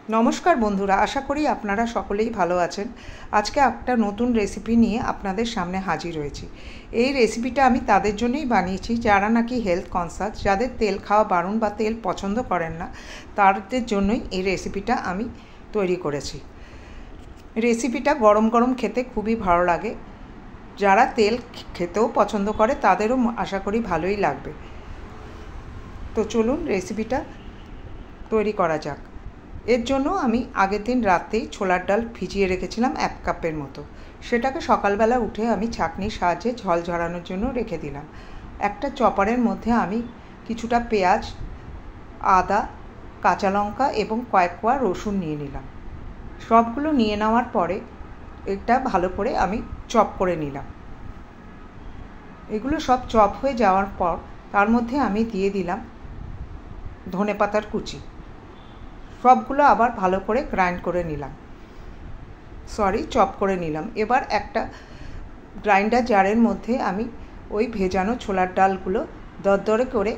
নমস্কার বন্ধুরা, আশা করি আপনারা সকলেই ভালো আছেন। আজকে একটা নতুন রেসিপি নিয়ে আপনাদের সামনে হাজির হয়েছি। এই রেসিপিটা আমি তাদের জন্যই বানিয়েছি যারা নাকি হেলথ কনসাস, যাদের তেল খাওয়া বারণ বা তেল পছন্দ করেন না, তাদের জন্যই এই রেসিপিটা আমি তৈরি করেছি। রেসিপিটা গরম গরম খেতে খুবই ভালো লাগে। যারা তেল খেতেও পছন্দ করে তাদেরও আশা করি ভালোই লাগবে। তো চলুন রেসিপিটা তৈরি করা যাক। এর জন্য আমি আগের দিন রাতেই ছোলার ডাল ভিজিয়ে রেখেছিলাম 1 কাপের মতো। সেটাকে সকালবেলা উঠে আমি ছাঁকনির সাহায্যে ঝল ঝরানোর জন্য রেখে দিলাম। একটা চপারের মধ্যে আমি কিছুটা পেঁয়াজ, আদা, কাঁচা লঙ্কা এবং কয়েক কোয়া রসুন নিয়ে নিলাম। সবগুলো নিয়ে নেওয়ার পরে এটা ভালো করে আমি চপ করে নিলাম। এগুলো সব চপ হয়ে যাওয়ার পর তার মধ্যে আমি দিয়ে দিলাম ধনেপাতার কুচি। সবগুলো আবার ভালো করে গ্রাইন্ড করে নিলাম, চপ করে নিলাম। এবার একটা গ্রাইন্ডার জারের মধ্যে আমি ওই ভেজানো ছোলার ডালগুলো দরদরে করে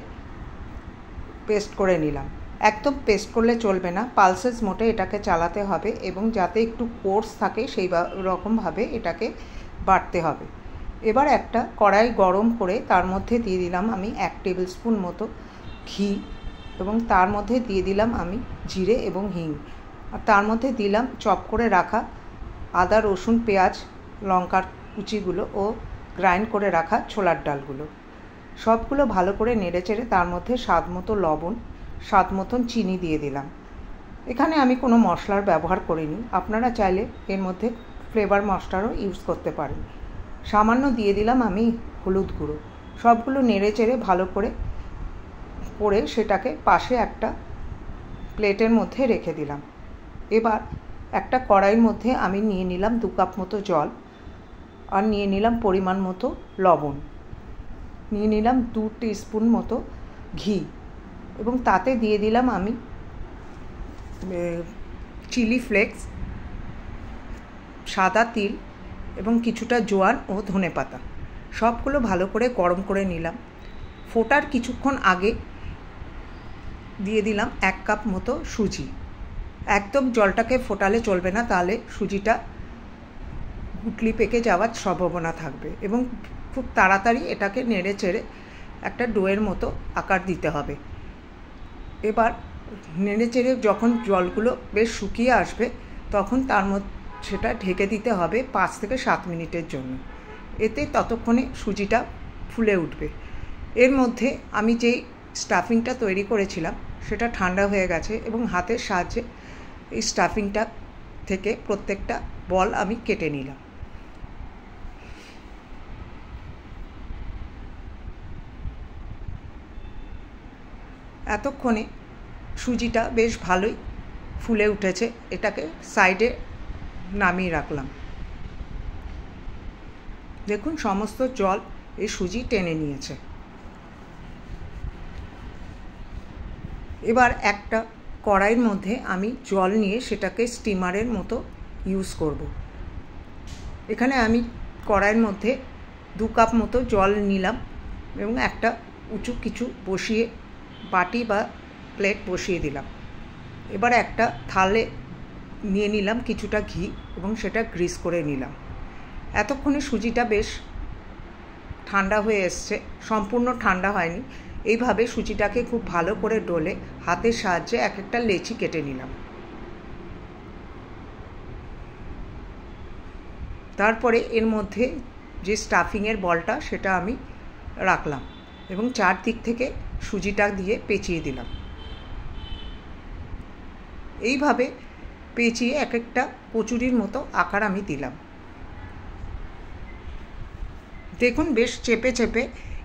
পেস্ট করে নিলাম। একদম পেস্ট করলে চলবে না, পালসেস মোটে এটাকে চালাতে হবে এবং যাতে একটু কোর্স থাকে সেই রকমভাবে এটাকে বাটতে হবে। এবার একটা কড়াই গরম করে তার মধ্যে দিয়ে দিলাম আমি 1 টেবিল স্পুন মতো ঘি এবং তার মধ্যে দিয়ে দিলাম আমি জিরে এবং হিং। আর তার মধ্যে দিলাম চপ করে রাখা আদা, রসুন, পেঁয়াজ, লঙ্কার কুচিগুলো ও গ্রাইন্ড করে রাখা ছোলার ডালগুলো। সবগুলো ভালো করে নেড়েচেড়ে তার মধ্যে স্বাদ মতো লবণ, স্বাদ মতন চিনি দিয়ে দিলাম। এখানে আমি কোনো মশলার ব্যবহার করিনি, আপনারা চাইলে এর মধ্যে ফ্লেভার মশলারও ইউজ করতে পারেন। সামান্য দিয়ে দিলাম আমি হলুদ গুঁড়ো। সবগুলো নেড়েচেড়ে ভালো করে সেটাকে পাশে একটা প্লেটের মধ্যে রেখে দিলাম। এবার একটা কড়াইয়ের মধ্যে আমি নিয়ে নিলাম 2 কাপ মতো জল, আর নিয়ে নিলাম পরিমাণ মতো লবণ, নিয়ে নিলাম 2 টিস্পুন মতো ঘি এবং তাতে দিয়ে দিলাম আমি চিলি ফ্লেক্স, সাদা তিল এবং কিছুটা জোয়ান ও ধনেপাতা। সবগুলো ভালো করে গরম করে নিলাম। ফোটার কিছুক্ষণ আগে দিয়ে দিলাম 1 কাপ মতো সুজি। একদম জলটাকে ফোটালে চলবে না, তাহলে সুজিটা গুটলি পেকে যাওয়ার সম্ভাবনা থাকবে এবং খুব তাড়াতাড়ি এটাকে নেড়ে চেড়ে একটা ডোয়ের মতো আকার দিতে হবে। এবার নেড়ে চেড়ে যখন জলগুলো বেশ শুকিয়ে আসবে তখন তার মধ্যে সেটা ঢেকে দিতে হবে 5 থেকে 7 মিনিটের জন্য। এতে ততক্ষণে সুজিটা ফুলে উঠবে। এর মধ্যে আমি যেই স্টাফিংটা তৈরি করেছিলাম সেটা ঠান্ডা হয়ে গেছে এবং হাতের সাহায্যে এই স্টাফিংটা থেকে প্রত্যেকটা বল আমি কেটে নিলাম। এতক্ষণে সুজিটা বেশ ভালোই ফুলে উঠেছে, এটাকে সাইডে নামিয়ে রাখলাম। দেখুন সমস্ত জল এই সুজি টেনে নিয়েছে। এবার একটা কড়াইয়ের মধ্যে আমি জল নিয়ে সেটাকে স্টিমারের মতো ইউজ করব। এখানে আমি কড়াইয়ের মধ্যে 2 কাপ মতো জল নিলাম এবং একটা উঁচু কিছু বসিয়ে বাটি বা প্লেট বসিয়ে দিলাম। এবার একটা থালে নিয়ে নিলাম কিছুটা ঘি এবং সেটা গ্রিস করে নিলাম। এতক্ষণে সুজিটা বেশ ঠান্ডা হয়ে এসছে, সম্পূর্ণ ঠান্ডা হয়নি। এইভাবে সুজিটাকে খুব ভালো করে ডলে হাতের সাহায্যে এক একটা লেচি কেটে নিলাম। তারপরে এর মধ্যে যে স্টাফিংয়ের বলটা সেটা আমি রাখলাম এবং চারদিক থেকে সুজিটা দিয়ে পেঁচিয়ে দিলাম। এইভাবে পেঁচিয়ে এক একটা কচুরির মতো আকার আমি দিলাম। দেখুন বেশ চেপে চেপে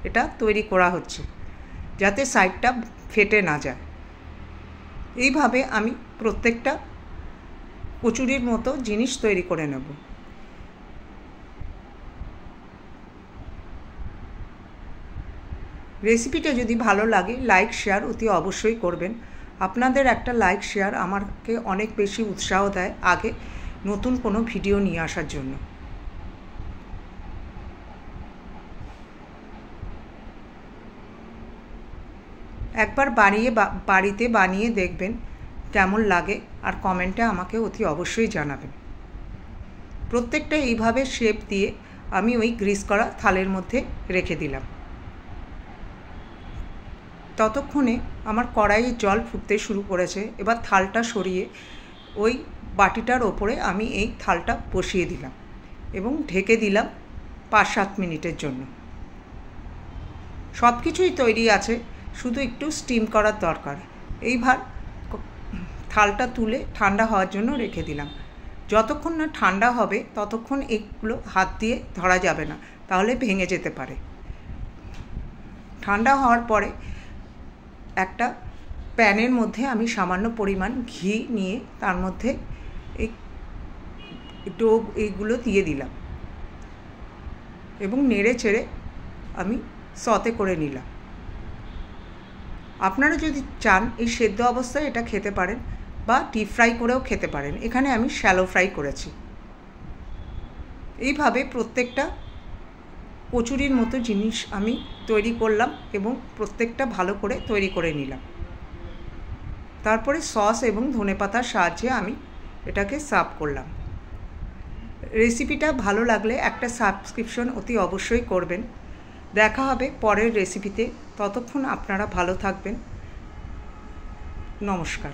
এটা তৈরি করা হচ্ছে যাতে সাইডটা ফেটে না যায়। এইভাবে আমি প্রত্যেকটা কচুরির মতো জিনিস তৈরি করে নেব। রেসিপিটা যদি ভালো লাগে লাইক শেয়ার অতি অবশ্যই করবেন। আপনাদের একটা লাইক শেয়ার আমাকে অনেক বেশি উৎসাহ দেয় আগে নতুন কোনো ভিডিও নিয়ে আসার জন্য। একবার বাড়িতে বানিয়ে দেখবেন, কেমন লাগে আর কমেন্টে আমাকে অতি অবশ্যই জানাবেন। প্রত্যেকটা এইভাবে শেপ দিয়ে আমি ওই গ্রিস করা থালের মধ্যে রেখে দিলাম। ততক্ষণে আমার কড়াইয়ে জল ফুটতে শুরু করেছে। এবার থালটা সরিয়ে ওই বাটিটার ওপরে আমি এই থালটা বসিয়ে দিলাম এবং ঢেকে দিলাম 5-7 মিনিটের জন্য। সব কিছুই তৈরি আছে, শুধু একটু স্টিম করার দরকার। এইবার থালটা তুলে ঠান্ডা হওয়ার জন্য রেখে দিলাম। যতক্ষণ না ঠান্ডা হবে ততক্ষণ এগুলো হাত দিয়ে ধরা যাবে না, তাহলে ভেঙে যেতে পারে। ঠান্ডা হওয়ার পরে একটা প্যানের মধ্যে আমি সামান্য পরিমাণ ঘি নিয়ে তার মধ্যে এই এইগুলো দিয়ে দিলাম এবং নেড়ে চেড়ে আমি সতে করে নিলাম। আপনারা যদি চান এই সেদ্ধ অবস্থায় এটা খেতে পারেন বা ডিপ ফ্রাই করেও খেতে পারেন। এখানে আমি শ্যালো ফ্রাই করেছি। এইভাবে প্রত্যেকটা কচুরির মতো জিনিস আমি তৈরি করলাম এবং প্রত্যেকটা ভালো করে তৈরি করে নিলাম। তারপরে সস এবং ধনেপাতার সাহায্যে আমি এটাকে সার্ভ করলাম। রেসিপিটা ভালো লাগলে একটা সাবস্ক্রিপশন অতি অবশ্যই করবেন। দেখা হবে পরের রেসিপিতে। ততক্ষণ আপনারা ভালো থাকবেন। নমস্কার।